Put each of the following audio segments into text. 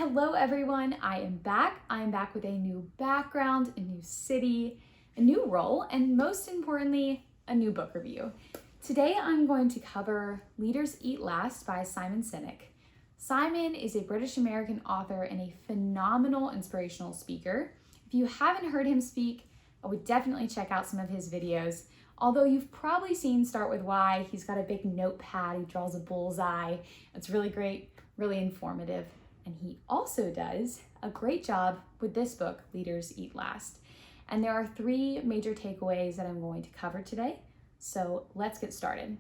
Hello everyone, I am back. I am back with a new background, a new city, a new role, and most importantly, a new book review. Today I'm going to cover Leaders Eat Last by Simon Sinek. Simon is a British American author and a phenomenal inspirational speaker. If you haven't heard him speak, I would definitely check out some of his videos. Although you've probably seen Start With Why, he's got a big notepad, he draws a bullseye. It's really great, really informative. And he also does a great job with this book, Leaders Eat Last. And there are three major takeaways that I'm going to cover today. So let's get started.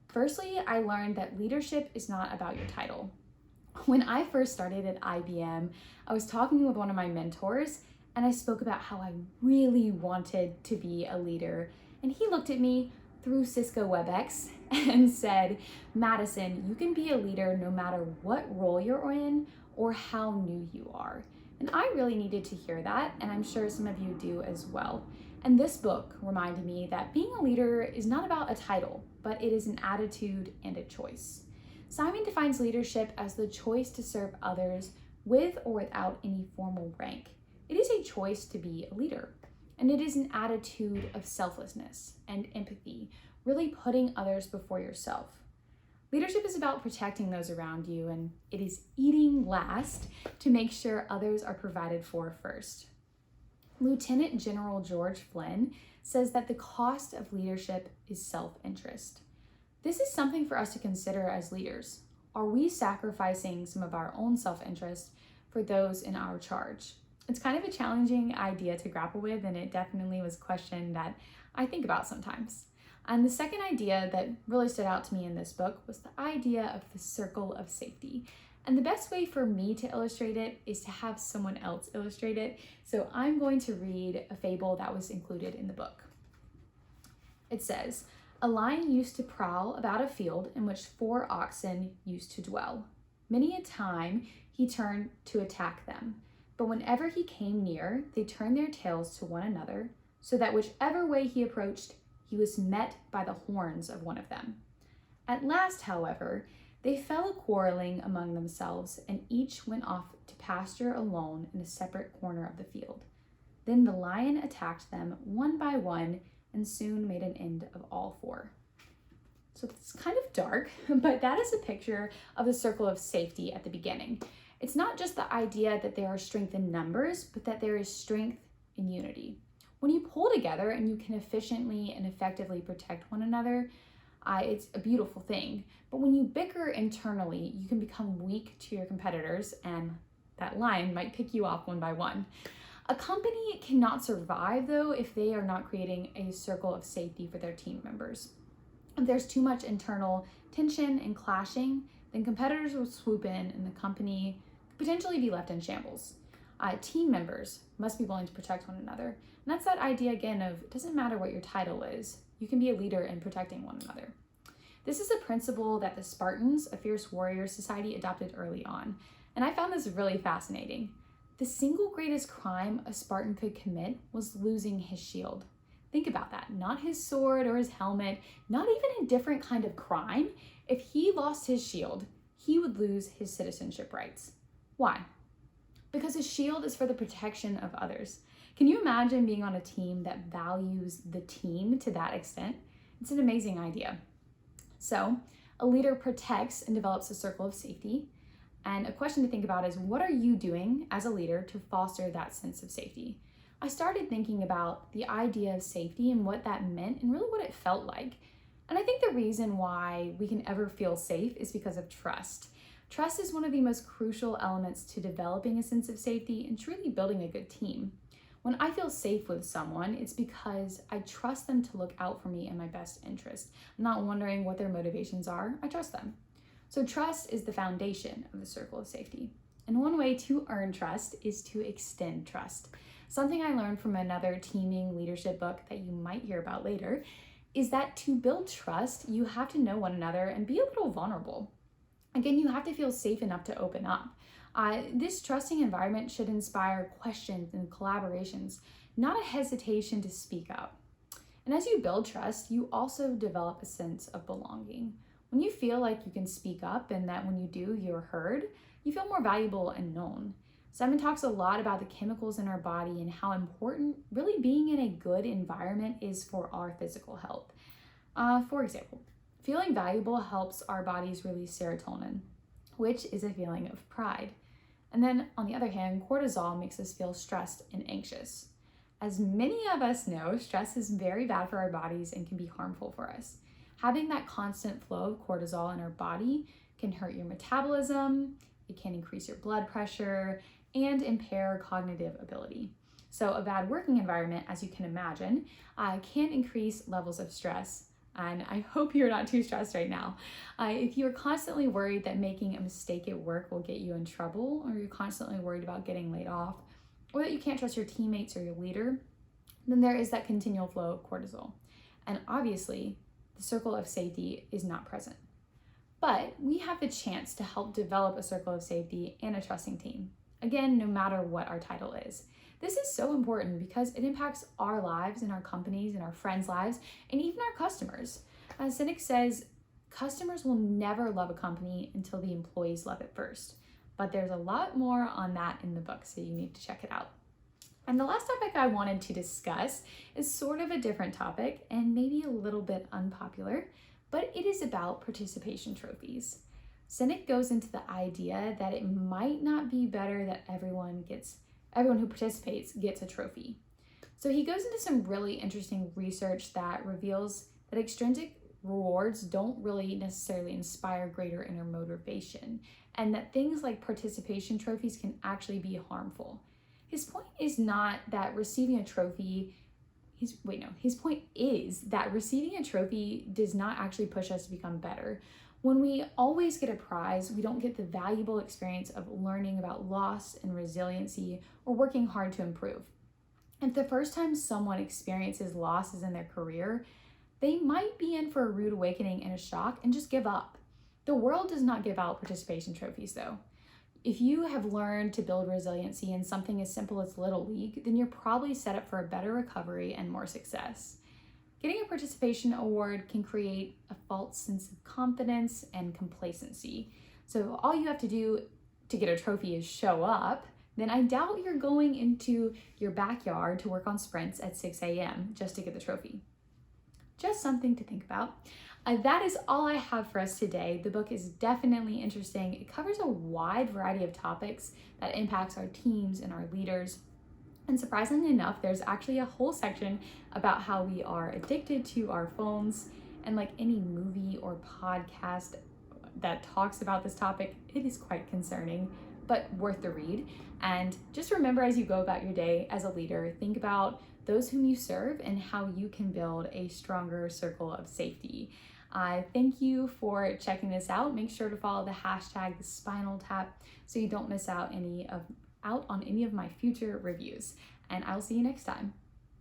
Firstly, I learned that leadership is not about your title. When I first started at IBM, I was talking with one of my mentors and I spoke about how I really wanted to be a leader. And he looked at me through Cisco WebEx and said, Madison, you can be a leader no matter what role you're in or how new you are. And I really needed to hear that, and I'm sure some of you do as well. And this book reminded me that being a leader is not about a title, but it is an attitude and a choice. Simon defines leadership as the choice to serve others with or without any formal rank. It is a choice to be a leader. And it is an attitude of selflessness and empathy, really putting others before yourself. Leadership is about protecting those around you, and it is eating last to make sure others are provided for first. Lieutenant General George Flynn says that the cost of leadership is self-interest. This is something for us to consider as leaders. Are we sacrificing some of our own self-interest for those in our charge? It's kind of a challenging idea to grapple with, and it definitely was a question that I think about sometimes. And the second idea that really stood out to me in this book was the idea of the circle of safety. And the best way for me to illustrate it is to have someone else illustrate it. So I'm going to read a fable that was included in the book. It says, "A lion used to prowl about a field in which 4 oxen used to dwell. Many a time he turned to attack them. But whenever he came near, they turned their tails to one another, so that whichever way he approached, he was met by the horns of one of them. At last, however, they fell a-quarreling among themselves, and each went off to pasture alone in a separate corner of the field. Then the lion attacked them one by one, and soon made an end of all 4. So it's kind of dark, but that is a picture of the circle of safety at the beginning. It's not just the idea that there are strength in numbers, but that there is strength in unity. When you pull together and you can efficiently and effectively protect one another, it's a beautiful thing. But when you bicker internally, you can become weak to your competitors, and that lion might pick you off one by one. A company cannot survive, though, if they are not creating a circle of safety for their team members. If there's too much internal tension and clashing, then competitors will swoop in and the company potentially be left in shambles. Team members must be willing to protect one another. And that's that idea again of it doesn't matter what your title is, you can be a leader in protecting one another. This is a principle that the Spartans, a fierce warrior society, adopted early on. And I found this really fascinating. The single greatest crime a Spartan could commit was losing his shield. Think about that, not his sword or his helmet, not even a different kind of crime. If he lost his shield, he would lose his citizenship rights. Why? Because a shield is for the protection of others. Can you imagine being on a team that values the team to that extent? It's an amazing idea. So, a leader protects and develops a circle of safety. And a question to think about is, what are you doing as a leader to foster that sense of safety? I started thinking about the idea of safety and what that meant and really what it felt like. And I think the reason why we can ever feel safe is because of trust. Trust is one of the most crucial elements to developing a sense of safety and truly building a good team. When I feel safe with someone, it's because I trust them to look out for me in my best interest. I'm not wondering what their motivations are, I trust them. So trust is the foundation of the circle of safety. And one way to earn trust is to extend trust. Something I learned from another teaming leadership book that you might hear about later is that to build trust, you have to know one another and be a little vulnerable. Again, you have to feel safe enough to open up. This trusting environment should inspire questions and collaborations, not a hesitation to speak up. And as you build trust, you also develop a sense of belonging. When you feel like you can speak up and that when you do, you're heard, you feel more valuable and known. Simon talks a lot about the chemicals in our body and how important really being in a good environment is for our physical health. For example, feeling valuable helps our bodies release serotonin, which is a feeling of pride. And then on the other hand, cortisol makes us feel stressed and anxious. As many of us know, stress is very bad for our bodies and can be harmful for us. Having that constant flow of cortisol in our body can hurt your metabolism, it can increase your blood pressure, and impair cognitive ability. So a bad working environment, as you can imagine, can increase levels of stress. And I hope you're not too stressed right now. If you're constantly worried that making a mistake at work will get you in trouble, or you're constantly worried about getting laid off, or that you can't trust your teammates or your leader, then there is that continual flow of cortisol. And obviously, the circle of safety is not present. But we have the chance to help develop a circle of safety and a trusting team. Again, no matter what our title is. This is so important because it impacts our lives and our companies and our friends' lives and even our customers. As Sinek says, customers will never love a company until the employees love it first. But there's a lot more on that in the book, so you need to check it out. And the last topic I wanted to discuss is sort of a different topic and maybe a little bit unpopular, but it is about participation trophies. Sinek goes into the idea that it might not be better that everyone who participates gets a trophy. So he goes into some really interesting research that reveals that extrinsic rewards don't really necessarily inspire greater inner motivation, and that things like participation trophies can actually be harmful. His point is not that receiving a trophy his point is that receiving a trophy does not actually push us to become better. When we always get a prize, we don't get the valuable experience of learning about loss and resiliency or working hard to improve. If the first time someone experiences losses in their career, they might be in for a rude awakening and a shock and just give up. The world does not give out participation trophies though. If you have learned to build resiliency in something as simple as Little League, then you're probably set up for a better recovery and more success. Getting a participation award can create a false sense of confidence and complacency. So if all you have to do to get a trophy is show up, then I doubt you're going into your backyard to work on sprints at 6 a.m. just to get the trophy. Just something to think about. That is all I have for us today. The book is definitely interesting. It covers a wide variety of topics that impacts our teams and our leaders. And surprisingly enough, there's actually a whole section about how we are addicted to our phones. And like any movie or podcast that talks about this topic, it is quite concerning, but worth the read. And just remember as you go about your day as a leader, think about those whom you serve and how you can build a stronger circle of safety. Thank you for checking this out. Make sure to follow the hashtag #SpinalTap so you don't miss out on any of my future reviews. And I'll see you next time.